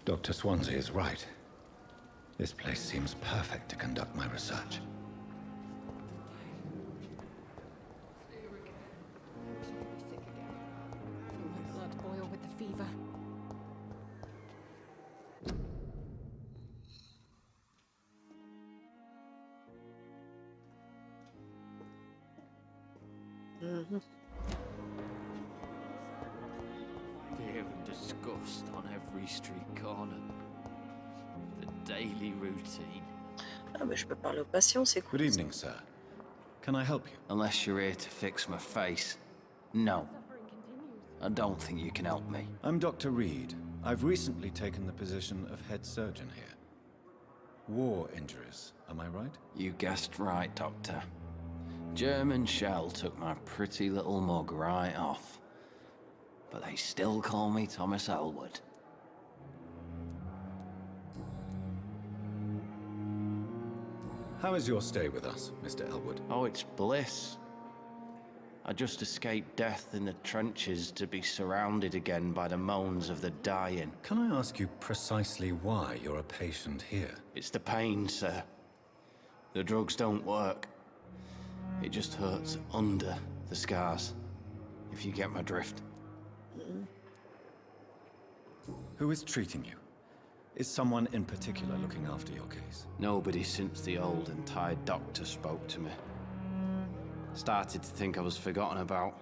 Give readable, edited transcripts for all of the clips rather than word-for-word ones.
Dr. Swansea is right. This place seems perfect to conduct my research. My blood boil with the fever. Fear and disgust on every street corner. The daily routine. Ah bah je peux parler aux patients, c'est cool. Good evening, sir. Can I help you? Unless you're here to fix my face. No. I don't think you can help me. I'm Dr. Reed. I've recently taken the position of head surgeon here. War injuries, am I right? You guessed right, Doctor. German shell took my pretty little mug right off. But they still call me Thomas Elwood. How is your stay with us, Mr. Elwood? Oh, it's bliss. I just escaped death in the trenches to be surrounded again by the moans of the dying. Can I ask you precisely why you're a patient here? It's the pain, sir. The drugs don't work. It just hurts under the scars, if you get my drift. Who is treating you? Is someone in particular looking after your case? Nobody since the old and tired doctor spoke to me. Started to think I was forgotten about.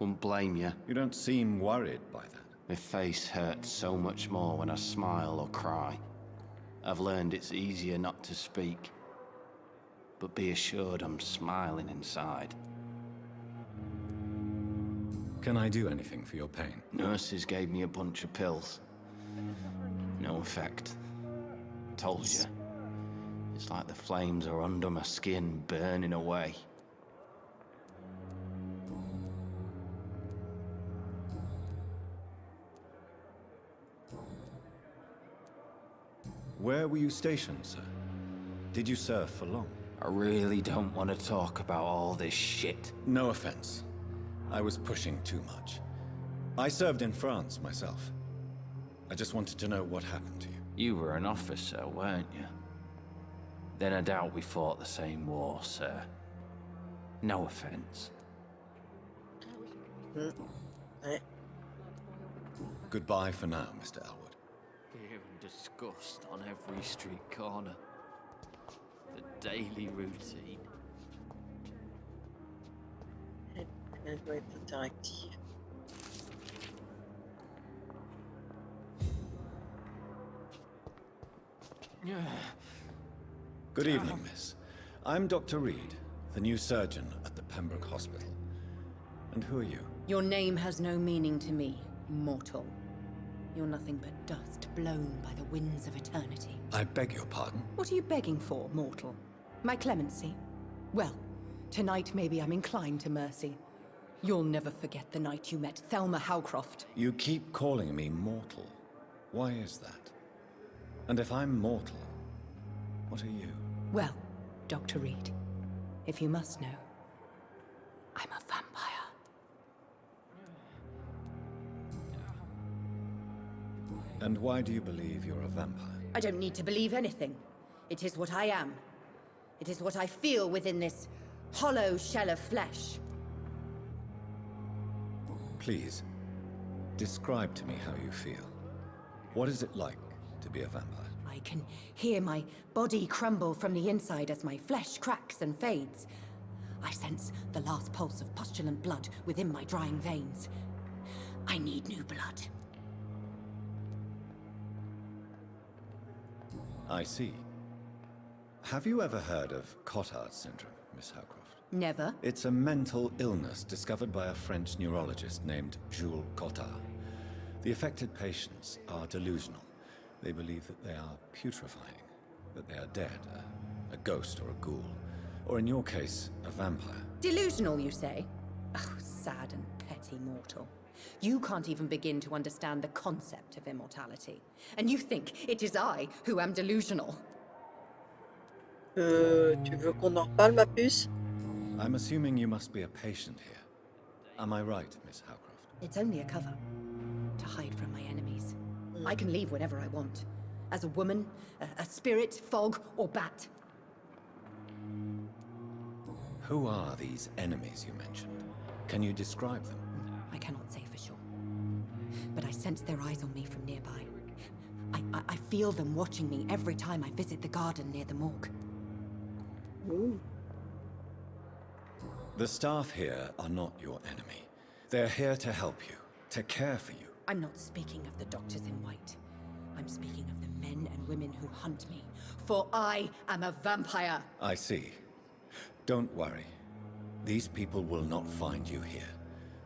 Wouldn't blame you. You don't seem worried by that. My face hurts so much more when I smile or cry. I've learned it's easier not to speak. But be assured I'm smiling inside. Can I do anything for your pain? Nurses gave me a bunch of pills. No effect. Told you. It's like the flames are under my skin, burning away. Where were you stationed, sir? Did you serve for long? I really don't want to talk about all this shit. No offense. I was pushing too much. I served in France myself. I just wanted to know what happened to you. You were an officer, weren't you? Then I doubt we fought the same war, sir. No offense. Ouais. Goodbye for now, Mr. Elwood. Fear and disgust on every street corner. The daily routine. Elle doit être interactive. Good evening, miss. I'm Dr. Reed, the new surgeon at the Pembroke Hospital. And who are you? Your name has no meaning to me, mortal. You're nothing but dust blown by the winds of eternity. I beg your pardon? What are you begging for, mortal? My clemency? Well, tonight maybe I'm inclined to mercy. You'll never forget the night you met Thelma Howcroft. You keep calling me mortal. Why is that? And if I'm mortal, what are you? Well, Dr. Reed, if you must know, I'm a vampire. And why do you believe you're a vampire? I don't need to believe anything. It is what I am. It is what I feel within this hollow shell of flesh. Please, describe to me how you feel. What is it like to be a vampire? I can hear my body crumble from the inside as my flesh cracks and fades. I sense the last pulse of pustulant blood within my drying veins. I need new blood. I see. Have you ever heard of Cotard syndrome, Miss Howcroft? Never. It's a mental illness discovered by a French neurologist named Jules Cotard. The affected patients are delusional. They believe that they are putrefying, that they are dead, a ghost or a ghoul, or in your case, a vampire. Delusional, you say? Oh, sad and petty mortal. You can't even begin to understand the concept of immortality. And you think it is I who am delusional. Tu veux qu'on en reparle, ma puce? I'm assuming you must be a patient here. Am I right, Miss Howcroft? It's only a cover to hide from my enemies. I can leave whenever I want. As a woman, a spirit, fog, or bat. Who are these enemies you mentioned? Can you describe them? I cannot say for sure. But I sense their eyes on me from nearby. I feel them watching me every time I visit the garden near the morgue. Ouh. The staff here are not your enemy. They're here to help you, to care for you. I'm not speaking of the doctors in white. I'm speaking of the men and women who hunt me. For I am a vampire. I see. Don't worry. These people will not find you here.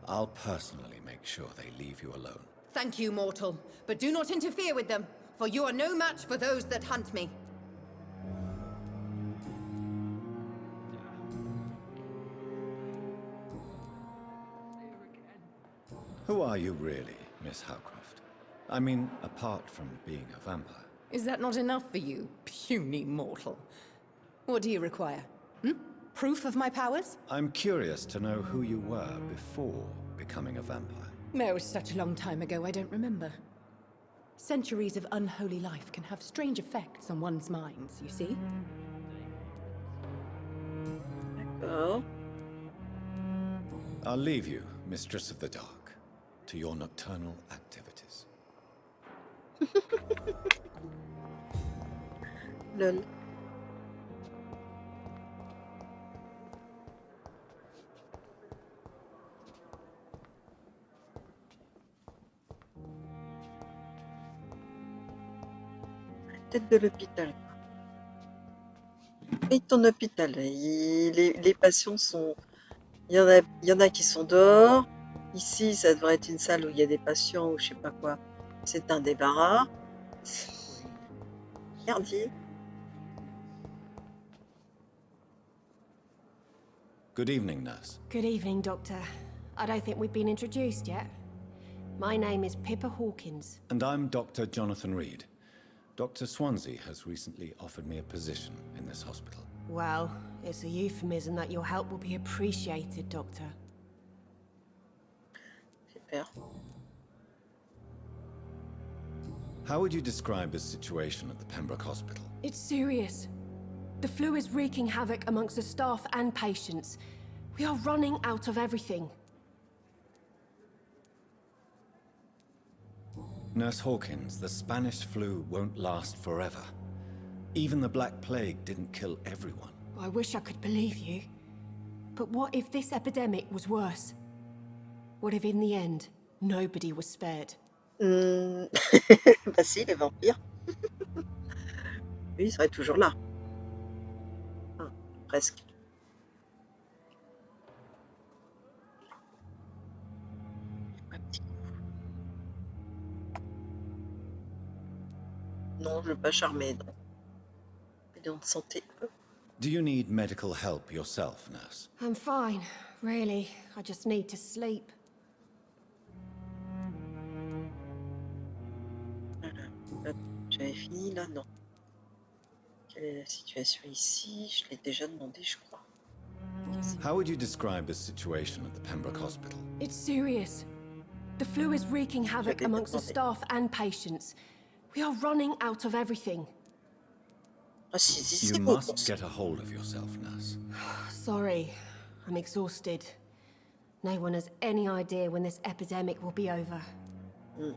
I'll personally make sure they leave you alone. Thank you, mortal. But do not interfere with them, for you are no match for those that hunt me. Who are you really, Miss Howcroft? I mean, apart from being a vampire. Is that not enough for you, puny mortal? What do you require? Hmm? Proof of my powers? I'm curious to know who you were before becoming a vampire. No, it was such a long time ago, I don't remember. Centuries of unholy life can have strange effects on one's minds, you see? D'accord. I'll leave you, Mistress of the Dark, to your nocturnal activities. Lol. Tête de l'hôpital. Et ton hôpital, les patients sont... il y en a qui sont dehors. Ici, ça devrait être une salle où il y a des patients ou je sais pas quoi. C'est un débarras. Merdier. Good evening, nurse. Good evening, Doctor. I don't think we've been introduced yet. My name is Pippa Hawkins. And I'm Dr. Jonathan Reed. Dr. Swansea has recently offered me a position in this hospital. Well, it's a euphemism that your help will be appreciated, Doctor. Super. How would you describe the situation at the Pembroke Hospital? It's serious. The flu is wreaking havoc amongst the staff and patients. We are running out of everything. Nurse Hawkins, the Spanish flu won't last forever. Even the Black Plague didn't kill everyone. I wish I could believe you. But what if this epidemic was worse? What if in the end, nobody was spared? Bah si, les vampires. Lui, il serait toujours là. Enfin, presque. Un petit coup. Non, je veux pas charmer, non. Bilan de santé. Do you need medical help yourself, nurse? I'm fine, really. I just need to sleep. Voilà. J'avais fini là, non. Quelle est la situation ici? Je l'ai déjà demandé, je crois. How would you describe the situation at the Pembroke Hospital? It's serious. The flu is wreaking havoc l'ai amongst the demandé. staff and patients. We are running out of everything. Ah si, si, You c'est bon. must get a hold of yourself, nurse. Sorry, I'm exhausted. No one has any idea when this epidemic will be over. Ok.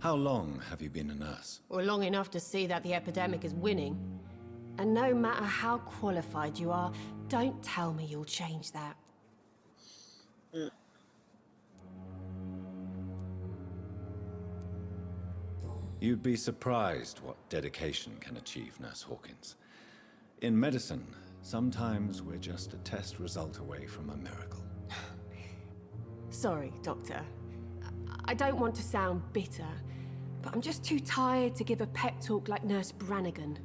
How long have you been a nurse? Or long enough to see that the epidemic is winning. And no matter how qualified you are, don't tell me you'll change that. You'd be surprised what dedication can achieve, Nurse Hawkins. In medicine, sometimes we're just a test result away from a miracle. Sorry, Doctor. I don't want to sound bitter, but I'm just too tired to give a pep talk like Nurse Brannigan.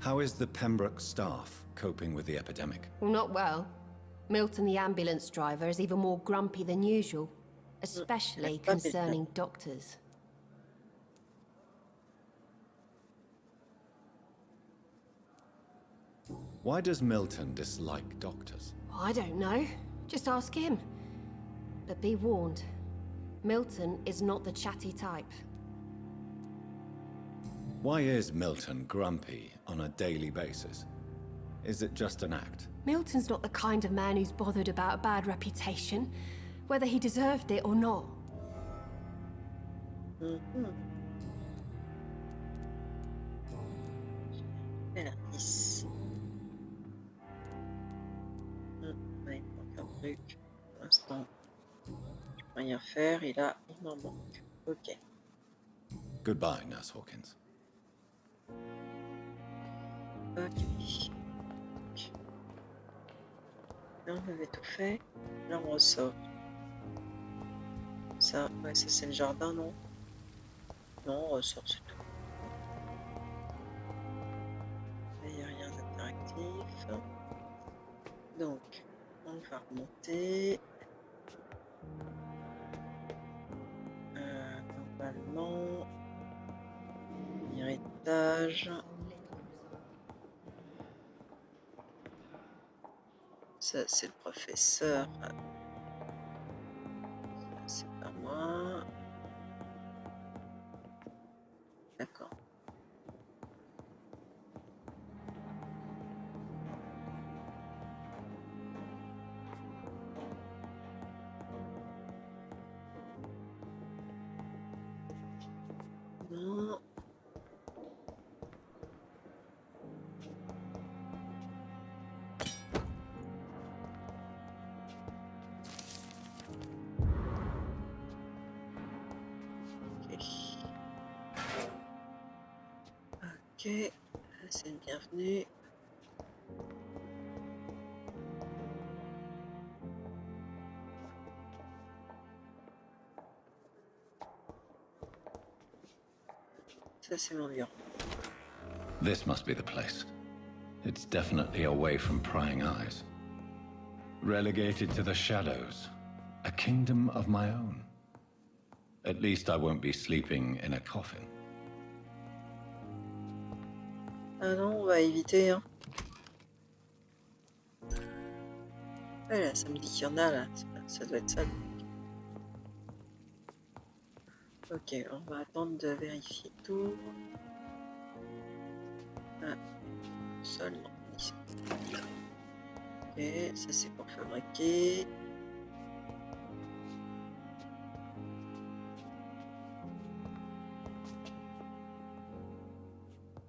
How is the Pembroke staff coping with the epidemic? Well, not well. Milton, the ambulance driver, is even more grumpy than usual, especially concerning doctors. Why does Milton dislike doctors? I don't know. Just ask him. But be warned, Milton is not the chatty type. Why is Milton grumpy on a daily basis? Is it just an act? Milton's not the kind of man who's bothered about a bad reputation, whether he deserved it or not. Alors, 10. Ouais, il manque un truc. Pour l'instant, je peux rien faire. Et là, il m'en manque. Ok. Goodbye, Nurse Hawkins. Ok. Là, on avait tout fait. Là, on ressort. Ça, ouais, ça c'est le jardin, non? Non, on ressort, c'est tout. Il n'y a rien d'interactif. Donc, on va remonter. Normalement, premier étage. Ça, c'est le professeur. Ça, c'est pas moi. D'accord. Non. Ok, c'est le bienvenu. Ça, c'est mon bureau. This must be the place. It's definitely away from prying eyes. Relegated to the shadows. A kingdom of my own. At least I won't be sleeping in a coffin. Ah non, on va éviter, hein. Ouais, là, ça me dit qu'il y en a, là. Ça doit être ça. Ok, on va attendre de vérifier tout. Ah, seulement ici. Ok, ça c'est pour fabriquer.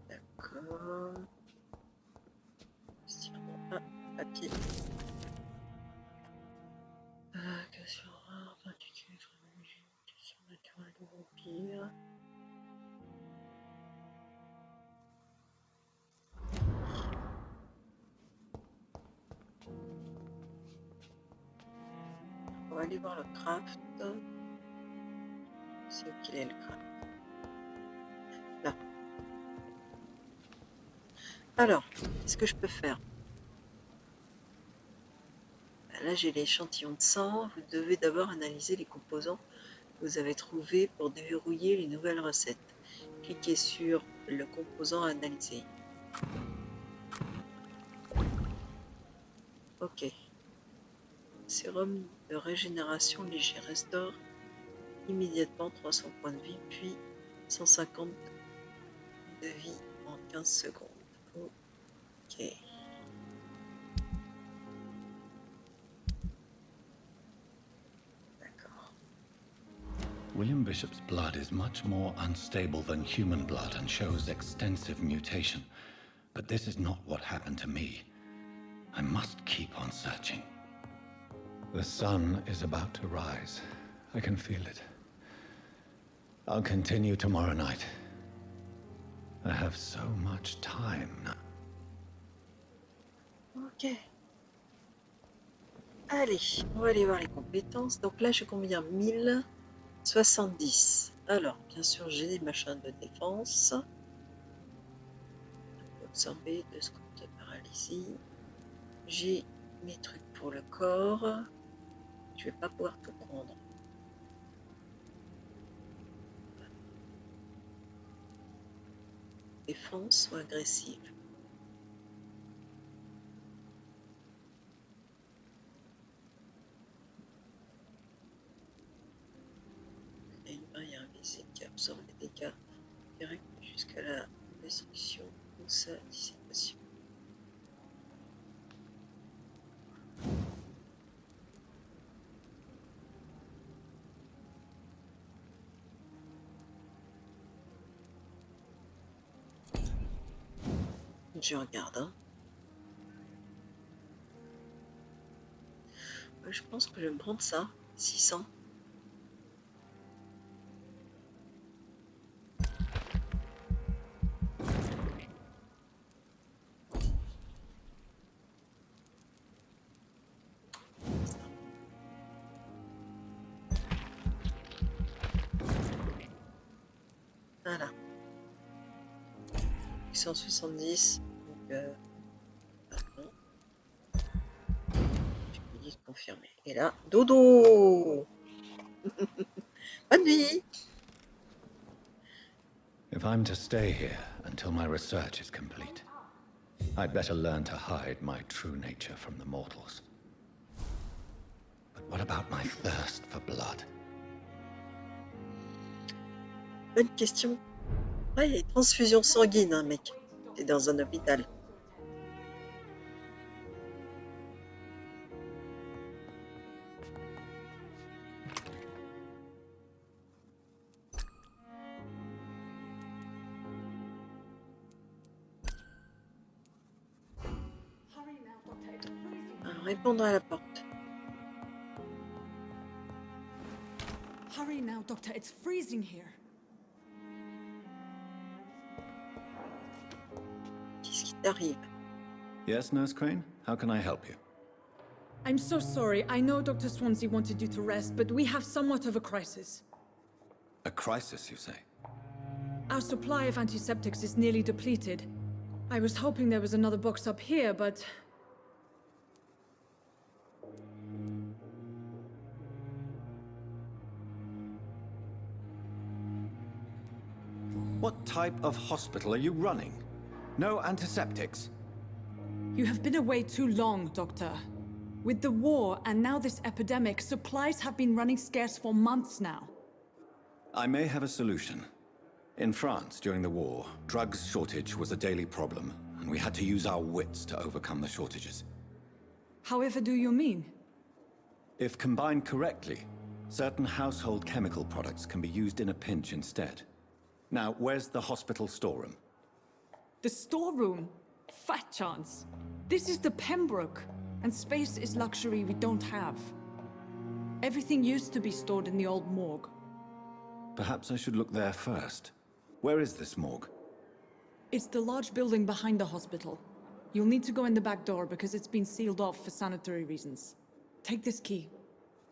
D'accord. Ah, papier. Question rare, particulier, question naturelle de vampire. On va aller voir le craft. C'est où qu'il est le craft? Là. Alors, qu'est-ce que je peux faire? Là, j'ai l'échantillon de sang. Vous devez d'abord analyser les composants que vous avez trouvés pour déverrouiller les nouvelles recettes. Cliquez sur le composant à analyser. Ok. Sérum de régénération léger restaure immédiatement 300 points de vie, puis 150 de vie en 15 secondes. Ok. D'accord. William Bishop's blood is much more unstable than human blood and shows extensive mutation. But this is not what happened to me. I must keep on searching. The sun is about to rise. I can feel it. I'll continue tomorrow night. I have so much time now. Ok. Allez, on va aller voir les compétences. Donc là, j'ai combien? 1070. Alors, bien sûr, j'ai des machins de défense. Absorber 2 secondes de paralysie. J'ai mes trucs pour le corps. Je vais pas pouvoir tout prendre. Défense ou agressive? direct jusqu'à la destruction ou sa dissipation. Je regarde. Hein. Je pense que je vais me prendre ça. 600. Voilà. 170. Donc, attends. Je peux dire confirmer. Et là, dodo. Bonne nuit. If I'm to stay here until my research is complete, I'd better learn to hide my true nature from the mortals. But what about my thirst for blood? Bonne question. Ouais, transfusion sanguine, hein, mec. T'es dans un hôpital. Alors, répondre à la porte. Hurry now, Doctor. It's freezing here. Qu'est-ce qui t'arrive? Yes, Nurse Crane? How can I help you? I'm so sorry. I know Dr. Swansea wanted you to rest, but we have somewhat of a crisis. A crisis, you say? Our supply of antiseptics is nearly depleted. I was hoping there was another box up here, but... What type of hospital are you running? No antiseptics? You have been away too long, Doctor. With the war and now this epidemic, supplies have been running scarce for months now. I may have a solution. In France, during the war, drugs shortage was a daily problem, and we had to use our wits to overcome the shortages. However do you mean? If combined correctly, certain household chemical products can be used in a pinch instead. Now, where's the hospital storeroom? The storeroom? Fat chance. This is the Pembroke, and space is luxury we don't have. Everything used to be stored in the old morgue. Perhaps I should look there first. Where is this morgue? It's the large building behind the hospital. You'll need to go in the back door because it's been sealed off for sanitary reasons. Take this key.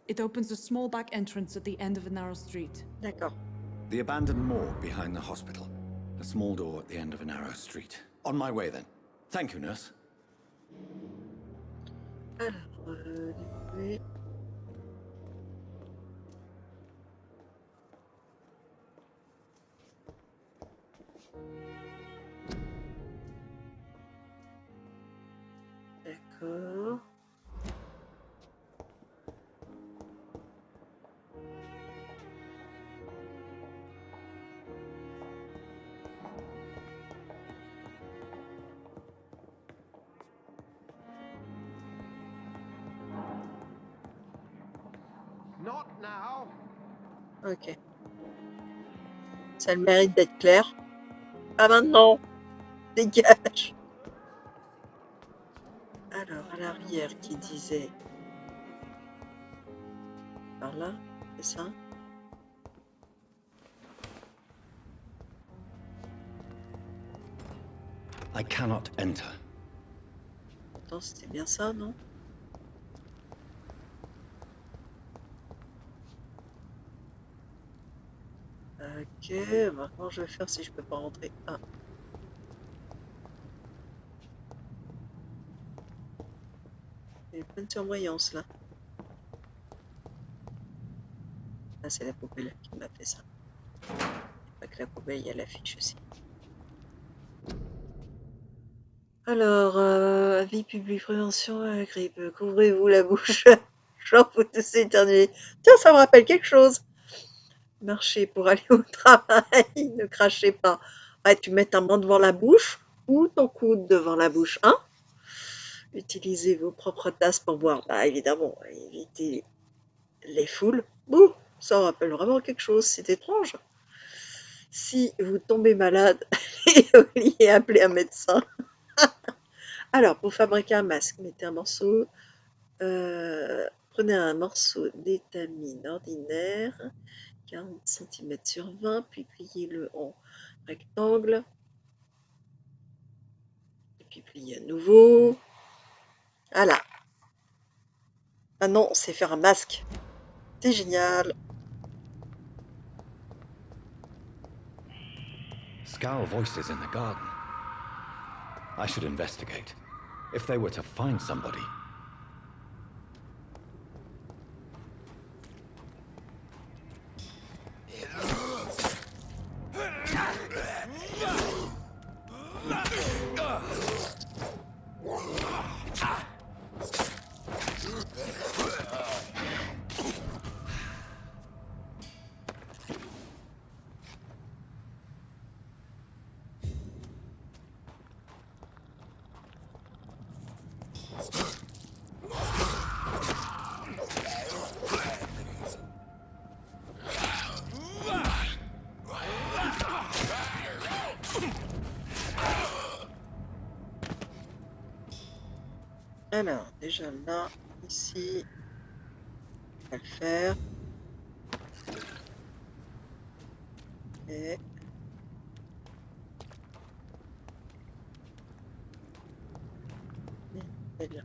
It opens a small back entrance at the end of a narrow street. D'accord. The abandoned morgue behind the hospital. A small door at the end of a narrow street. On my way then. Thank you, nurse. Alors, oui. D'accord. Not now. Ok. Ça a le mérite d'être clair. Pas maintenant. Dégage. Alors, à l'arrière, qui disait... Par là, c'est ça? I cannot enter. Pourtant, c'était bien ça, non? Ok, bah, comment je vais faire si je peux pas rentrer? Ah. Il y a plein de surveillance là. Ah, c'est la poubelle qui m'a fait ça. Pas que la poubelle, il y a l'affiche aussi. Alors, avis public, prévention à la grippe, couvrez-vous la bouche. Genre, vous tous éternuer. Tiens, ça me rappelle quelque chose. Marchez pour aller au travail, ne crachez pas. Ouais, tu mets ta main devant la bouche ou ton coude devant la bouche, hein? Utilisez vos propres tasses pour boire. Bah évidemment, évitez les foules. Ouh, ça rappelle vraiment quelque chose, c'est étrange. Si vous tombez malade, et appelez un médecin. Alors, pour fabriquer un masque, mettez un morceau, prenez un morceau d'étamine ordinaire, 40 cm sur 20, puis pliez-le en rectangle, et puis pliez à nouveau. Voilà. Maintenant, on sait faire un masque. C'est génial. Scowl voices in the garden. I should investigate. If they were to find somebody. Alors, déjà là, ici, on va le faire. Et c'est bien.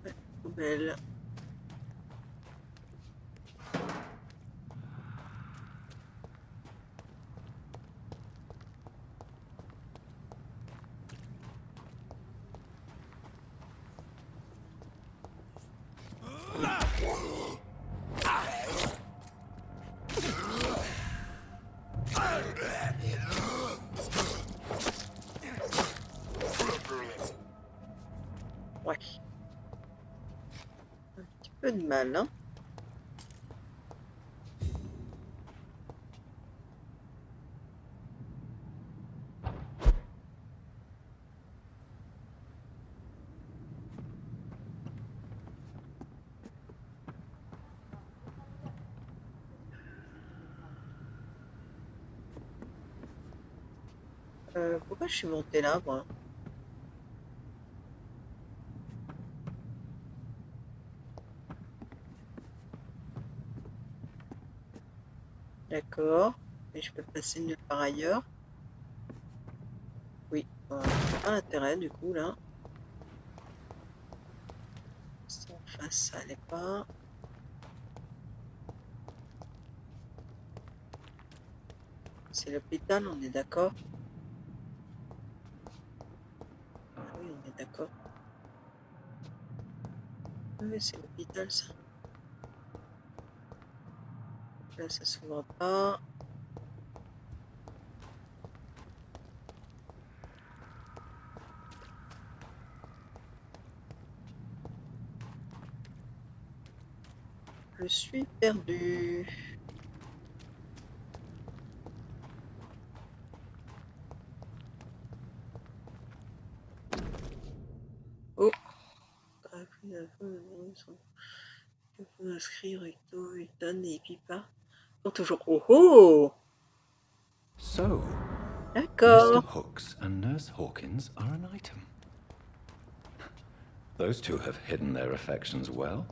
Ouais, poubelle. Ouais. Un petit peu de mal, hein. Pourquoi je suis montée là, moi? D'accord. Et je peux passer nulle part ailleurs. Oui. Pas intérêt, du coup, là. Ça, en face, ça allait pas. C'est l'hôpital, on est d'accord? Oui, on est d'accord. Oui, c'est l'hôpital, ça. Là, ça s'ouvre pas. Je suis perdu. Oh. Inscrit recto, Eton et pipa. Sont toujours. Oh oh. So, Mr. D'accord. Hooks and Nurse Hawkins are an item. Those two have hidden their affections well.